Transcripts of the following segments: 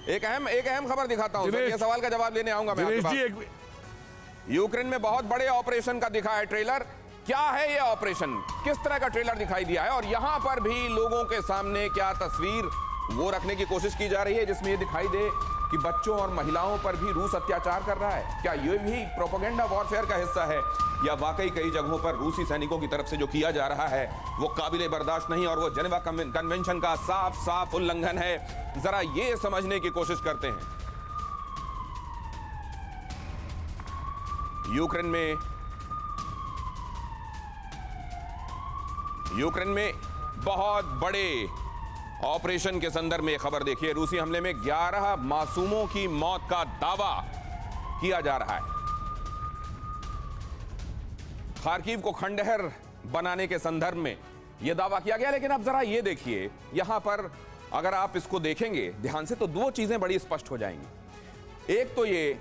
एक अहम खबर दिखाता हूं। ये सवाल का जवाब लेने आऊंगा मैं आपके पास। यूक्रेन में बहुत बड़े ऑपरेशन का दिखा है ट्रेलर। क्या है ये ऑपरेशन, किस तरह का ट्रेलर दिखाई दिया है, और यहां पर भी लोगों के सामने क्या तस्वीर वो रखने की कोशिश की जा रही है जिसमें ये दिखाई दे कि बच्चों और महिलाओं पर भी रूस अत्याचार कर रहा है। क्या ये भी प्रोपेगेंडा वॉरफेयर का हिस्सा है, या वाकई कई जगहों पर रूसी सैनिकों की तरफ से जो किया जा रहा है वो काबिले बर्दाश्त नहीं और वो जेनेवा कन्वेंशन का साफ साफ उल्लंघन है? जरा ये समझने की कोशिश करते हैं। यूक्रेन में बहुत बड़े ऑपरेशन के संदर्भ में खबर देखिए। रूसी हमले में 11 मासूमों की मौत का दावा किया जा रहा है। खार्किव को खंडहर बनाने के संदर्भ में यह दावा किया गया, लेकिन अब जरा यह देखिए यहां पर अगर आप इसको देखेंगे ध्यान से तो दो चीजें बड़ी स्पष्ट हो जाएंगी। एक तो ये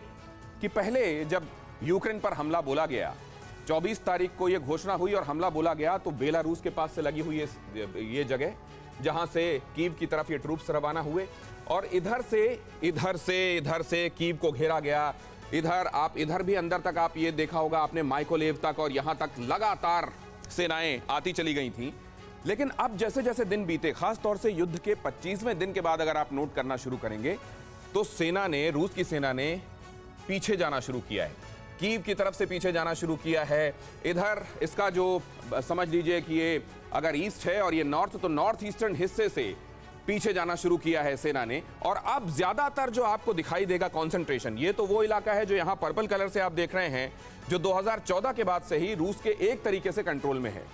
कि पहले जब यूक्रेन पर हमला बोला गया, 24 तारीख को यह घोषणा हुई और हमला बोला गया, तो बेलारूस के पास से लगी हुई ये जगह जहां से कीव की तरफ ये ट्रूप्स रवाना हुए और इधर से कीव को घेरा गया। इधर भी अंदर तक आप ये देखा होगा आपने, माइकोलेव तक, और यहां तक लगातार सेनाएं आती चली गई थी। लेकिन अब जैसे जैसे दिन बीते, खास तौर से युद्ध के 25वें दिन के बाद अगर आप नोट करना शुरू करेंगे तो रूस की सेना ने पीछे जाना शुरू किया है, कीव की तरफ से पीछे जाना शुरू किया है। इधर इसका जो समझ लीजिए कि ये अगर ईस्ट है और ये नॉर्थ, तो नॉर्थ ईस्टर्न हिस्से से पीछे जाना शुरू किया है सेना ने। और अब ज्यादातर जो आपको दिखाई देगा कंसंट्रेशन, ये तो वो इलाका है जो यहां पर्पल कलर से आप देख रहे हैं, जो 2014 के बाद से ही रूस के एक तरीके से कंट्रोल में है,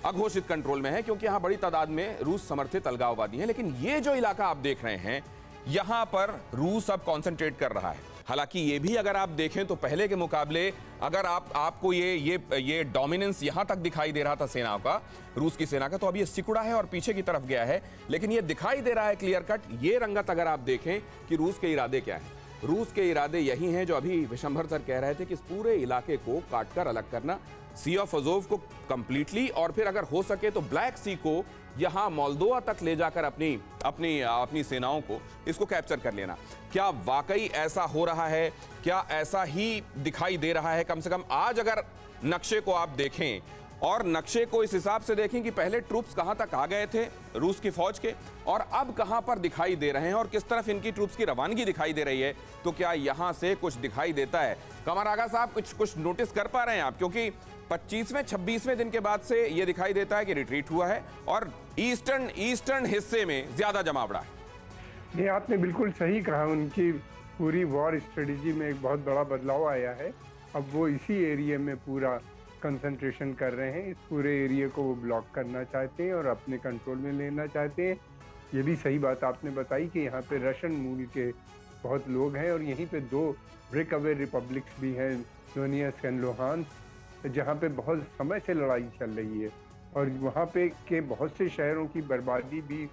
अघोषित कंट्रोल में है, क्योंकि यहां बड़ी तादाद में रूस समर्थित अलगाववादी हैं। लेकिन ये जो इलाका आप देख रहे हैं, यहां पर रूस अब कॉन्सेंट्रेट कर रहा है। हालांकि ये भी अगर आप देखें तो पहले के मुकाबले अगर आपको ये डोमिनेंस यहां तक दिखाई दे रहा था सेना का, रूस की सेना का, तो अब ये सिकुड़ा है और पीछे की तरफ गया है। लेकिन ये दिखाई दे रहा है क्लियर कट, ये रंगत अगर आप देखें कि रूस के इरादे क्या हैं। रूस के इरादे यही हैं जो अभी विशंभर सर कह रहे थे कि इस पूरे इलाके को काटकर अलग करना, सी ऑफ अजोव को कंप्लीटली, और फिर अगर हो सके तो ब्लैक सी को यहां मोल्दोवा तक ले जाकर अपनी सेनाओं को इसको कैप्चर कर लेना। क्या वाकई ऐसा हो रहा है? क्या ऐसा ही दिखाई दे रहा है? कम से कम आज अगर नक्शे को आप देखें और नक्शे को इस हिसाब से देखें कि पहले ट्रूप्स कहां तक आ गए थे रूस की फौज के और अब कहां पर दिखाई दे रहे हैं और किस तरफ इनकी ट्रूप्स की रवानगी दिखाई दे रही है, तो क्या यहां से कुछ दिखाई देता है? कमर आगा साहब, कुछ नोटिस कर पा रहे हैं आप? क्योंकि 25वें 26वें दिन के बाद से यह दिखाई देता है कि रिट्रीट हुआ है और ईस्टर्न हिस्से में ज्यादा जमावड़ा है। ये आपने बिल्कुल सही कहा, उनकी पूरी वॉर स्ट्रेटेजी में एक बहुत बड़ा बदलाव आया है। अब वो इसी एरिया में पूरा कंसंट्रेशन कर रहे हैं, इस पूरे एरिया को वो ब्लॉक करना चाहते हैं और अपने कंट्रोल में लेना चाहते हैं। ये भी सही बात आपने बताई कि यहाँ पे रशियन मूल के बहुत लोग हैं और यहीं पे 2 ब्रेक अवे रिपब्लिक्स भी हैं, डोनियस्क एंड लुहांस्क, जहाँ पे बहुत समय से लड़ाई चल रही है और वहाँ पे के बहुत से शहरों की बर्बादी भी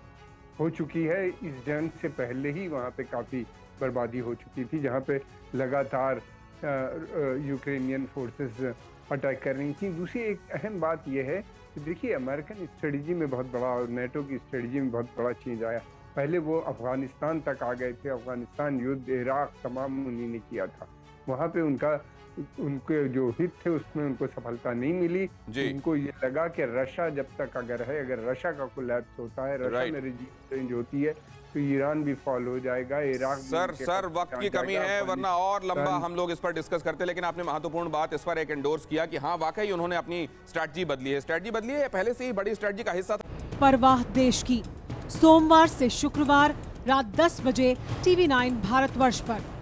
हो चुकी है। इस जंग से पहले ही वहाँ पे काफ़ी बर्बादी हो चुकी थी, जहाँ पे लगातार यूक्रेनियन फोर्सेस अटैक कर रही थी। दूसरी एक अहम बात यह है कि देखिए, अमेरिकन स्ट्रेटजी में बहुत बड़ा और नेटो की स्ट्रेटजी में बहुत बड़ा चेंज आया। पहले वो अफगानिस्तान तक आ गए थे, अफगानिस्तान युद्ध, इराक, तमाम उन्हीं ने किया था। वहाँ पे उनके जो हित थे उसमें उनको सफलता नहीं मिली। उनको ये लगा कि रशिया जब तक अगर रशिया का कोलैप्स होता है, रशिया में रेजिम चेंज होती है, तो ईरान भी फॉल हो जाएगा, इराक। सर वक्त की कमी है, वरना और लंबा हम लोग इस पर डिस्कस करते, लेकिन आपने महत्वपूर्ण बात इस पर एक एंडोर्स किया कि हाँ वाकई उन्होंने अपनी स्ट्रैटेजी बदली है, पहले से ही बड़ी स्ट्रैटेजी का हिस्सा था। परवाह देश की, सोमवार से शुक्रवार रात 10 बजे TV9 भारतवर्ष पर।